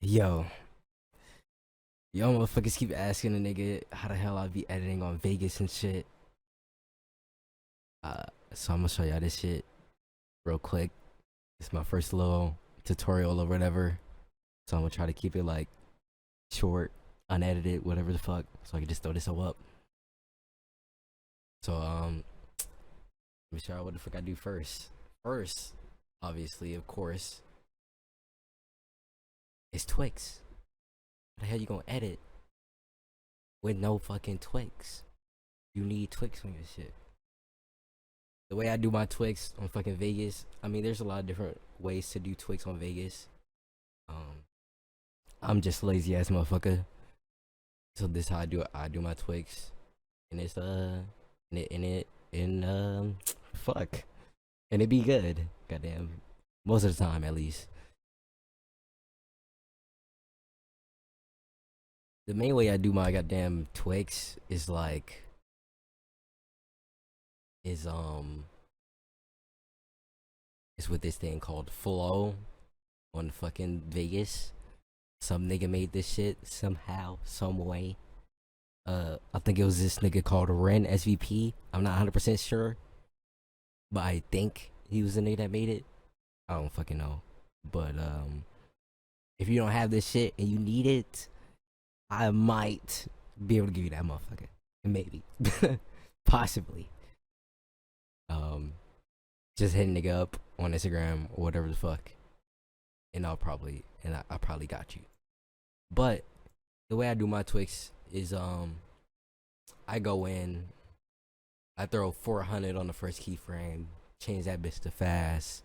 Yo, yo, motherfuckers keep asking a nigga how the hell I be editing on Vegas and shit. So I'm gonna show y'all this shit real quick. It's my first little tutorial or whatever. So I'm gonna try to keep it like short, unedited, whatever the fuck, so I can just throw this all up. So let me show y'all what the fuck I do first. First, obviously, of course, is Twix. How the hell you gonna edit with no fucking Twix? You need Twix on your shit. The way I do my Twix on fucking Vegas, I mean, there's a lot of different ways to do Twix on Vegas. I'm just lazy ass motherfucker. So this how I do it. I do my Twix, and it's fuck, and it be good. Goddamn, most of the time at least. The main way I do my goddamn Twix is like is is with this thing called Flow on fucking Vegas. Some nigga made this shit somehow, some way. I think it was this nigga called Ren SVP. I'm not 100% sure, but I think he was the nigga that made it. I don't fucking know, but if you don't have this shit and you need it, I might be able to give you that motherfucker. Maybe. Possibly. Just hit a nigga up on Instagram or whatever the fuck. And I probably got you. But the way I do my Twix is I go in, I throw 400 on the first keyframe, change that bitch to fast,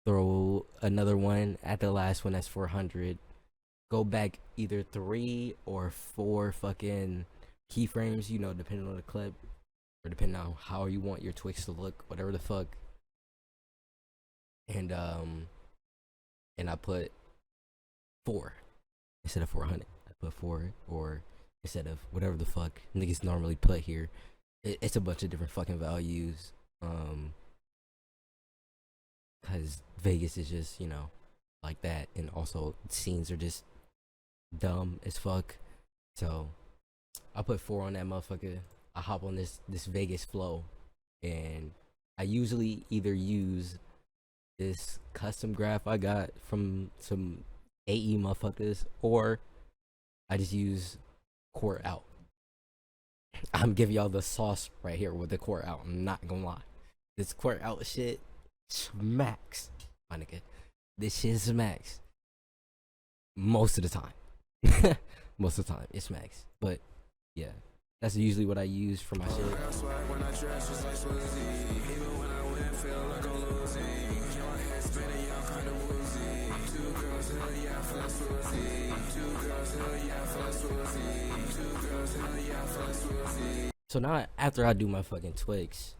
throw another one at the last one that's 400, go back either 3 or 4 fucking keyframes, you know, depending on the clip or depending on how you want your Twix to look, whatever the fuck. And I put 4 instead of 400. I put 4, or instead of whatever the fuck niggas normally put here. It's a bunch of different fucking values. Cause Vegas is just, you know, like that, and also scenes are just dumb as fuck. So I put 4 on that motherfucker. I hop on this Vegas flow, and I usually either use this custom graph I got from some AE motherfuckers, or I just use core out. I'm giving y'all the sauce right here with the core out. I'm not gonna lie. This core out shit smacks, my nigga. This shit smacks. Most of the time. Most of the time, it smacks. But yeah, that's usually what I use for my shit. So now after I do my fucking Twix,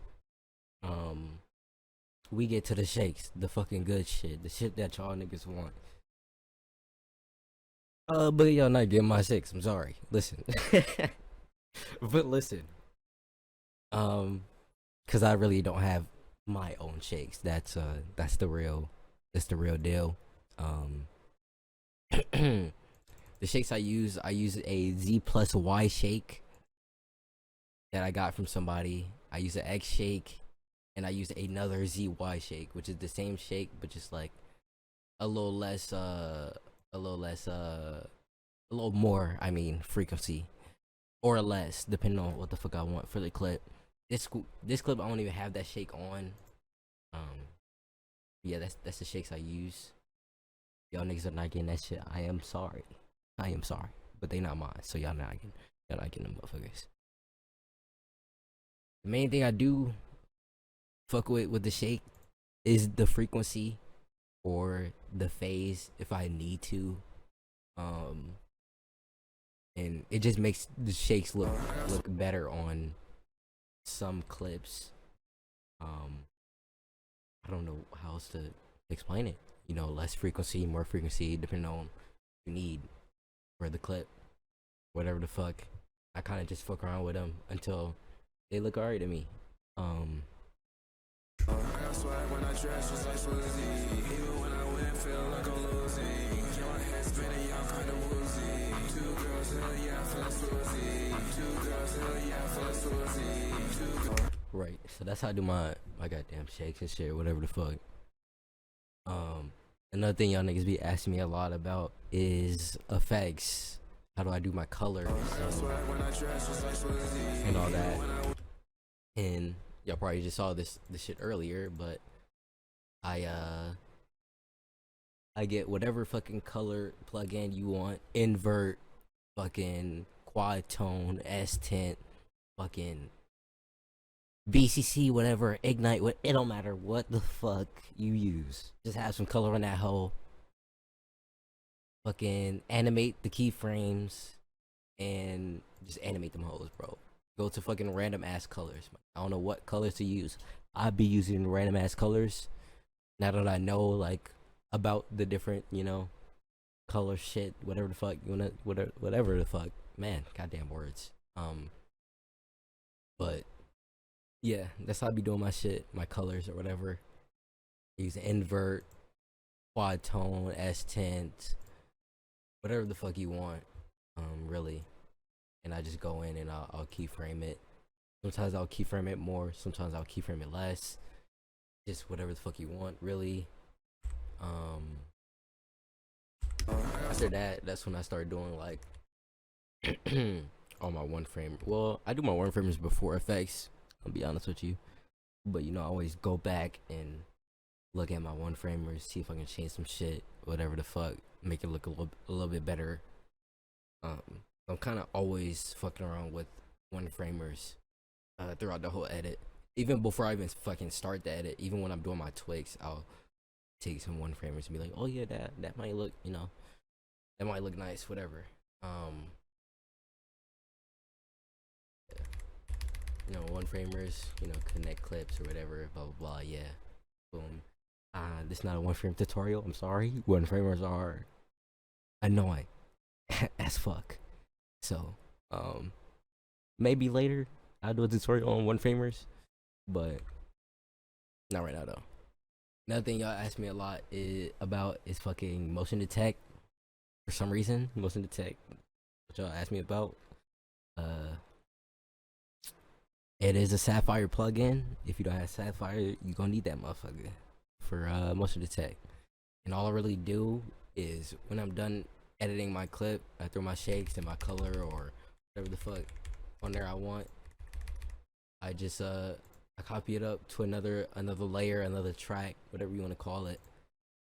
we get to the shakes, the fucking good shit, the shit that y'all niggas want. But y'all not getting my shakes. I'm sorry. Listen, but listen, cause I really don't have my own shakes. That's the real deal. The shakes I use a Z plus Y shake that I got from somebody. I use an X shake, and I use another ZY shake, which is the same shake but just like a little more, I mean, frequency or less, depending on what the fuck I want for the clip. This clip I don't even have that shake on. Yeah, that's the shakes I use. Y'all niggas are not getting that shit. I am sorry, but they not mine, so y'all not getting them motherfuckers. The main thing I do fuck with the shake is the frequency or the phase if I need to. And it just makes the shakes look better on some clips. I don't know how else to explain it. You know, less frequency, more frequency, depending on what you need for the clip, whatever the fuck. I kind of just fuck around with them until they look alright to me. When I dress just like Swizzy, even when I win, feel like I'm losing. Your head spinning, Right, so that's how I do my goddamn shakes and shit, whatever the fuck. Another thing y'all niggas be asking me a lot about is effects. How do I do my colors and all that? And y'all probably just saw this shit earlier, but I get whatever fucking color plugin you want, invert, fucking quad tone, S tint, fucking BCC, whatever, ignite, what, it don't matter what the fuck you use. Just have some color on that hoe. Fucking animate the keyframes and just animate them hoes, bro. Go to fucking random ass colors. I don't know what colors to use. I'd be using random ass colors now that I know like about the different, you know, color shit, whatever the fuck you wanna, whatever the fuck. Man, goddamn words. But yeah, that's how I be doing my shit, my colors or whatever. Use invert, quad tone, S tint, whatever the fuck you want, really. And I just go in and I'll keyframe it. Sometimes I'll keyframe it more, sometimes I'll keyframe it less. Just whatever the fuck you want, really. After that, that's when I started doing like all my one frame. Well, I do my one framers before effects, I'll be honest with you. But you know, I always go back and look at my one framers, see if I can change some shit, whatever the fuck, make it look a little bit better. I'm kind of always fucking around with one framers throughout the whole edit. Even before I even fucking start the edit, even when I'm doing my twigs, I'll take some one framers and be like, oh yeah, that might look, you know, that might look nice, whatever. You know, one framers, you know, connect clips or whatever, blah blah blah. Yeah, boom. This is not a one frame tutorial, I'm sorry. One framers are annoying as fuck. So maybe later I'll do a tutorial on one framers, but not right now though. Another thing y'all ask me a lot is fucking motion detect. For some reason, motion detect, what y'all ask me about, it is a Sapphire plugin. If you don't have Sapphire, you gonna need that motherfucker for motion detect. And all I really do is when I'm done editing my clip, I throw my shakes and my color or whatever the fuck on there I want. I just I copy it up to another layer, another track, whatever you want to call it,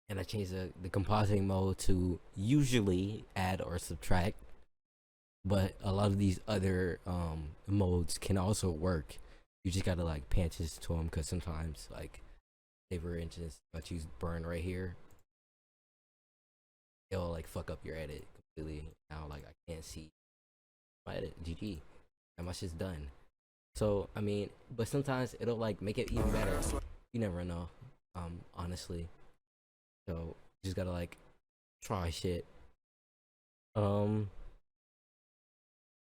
and I change the compositing mode to usually add or subtract. But a lot of these other modes can also work. You just gotta like pay attention to them, because sometimes, like, say for instance, if I choose burn right here, it'll like fuck up your edit completely. Now like I can't see my edit. GG, and my shit's done. So I mean, but sometimes it'll like make it even better. You never know, honestly. So you just gotta like try shit.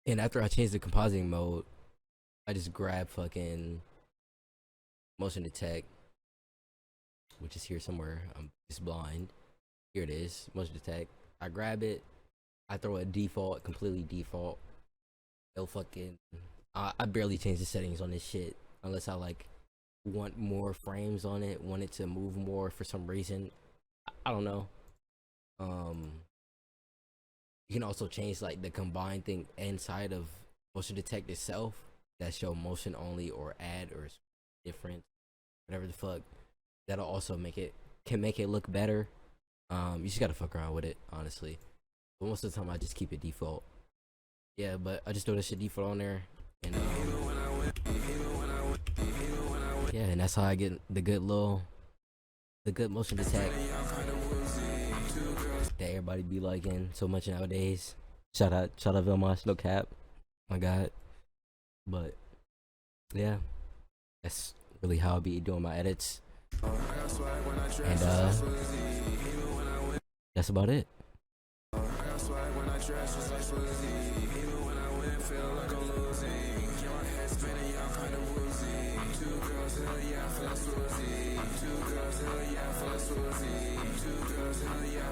And after I change the compositing mode, I just grab fucking motion detect, which is here somewhere. I'm just blind. Here it is, motion detect. I grab it, I throw a default, completely default. It'll fucking, I barely change the settings on this shit unless I like want more frames on it, want it to move more for some reason. I don't know. You can also change like the combined thing inside of motion detect itself that show motion only or add or different, whatever the fuck. That'll also make it look better. You just gotta fuck around with it, honestly. But most of the time I just keep it default. Yeah, but I just throw this shit default on there, and yeah, and that's how I get the good motion detect that everybody be liking so much nowadays. Shout out Vilmos, no cap. My God. But yeah, that's really how I be doing my edits. And that's about it. Two girls, hell yeah,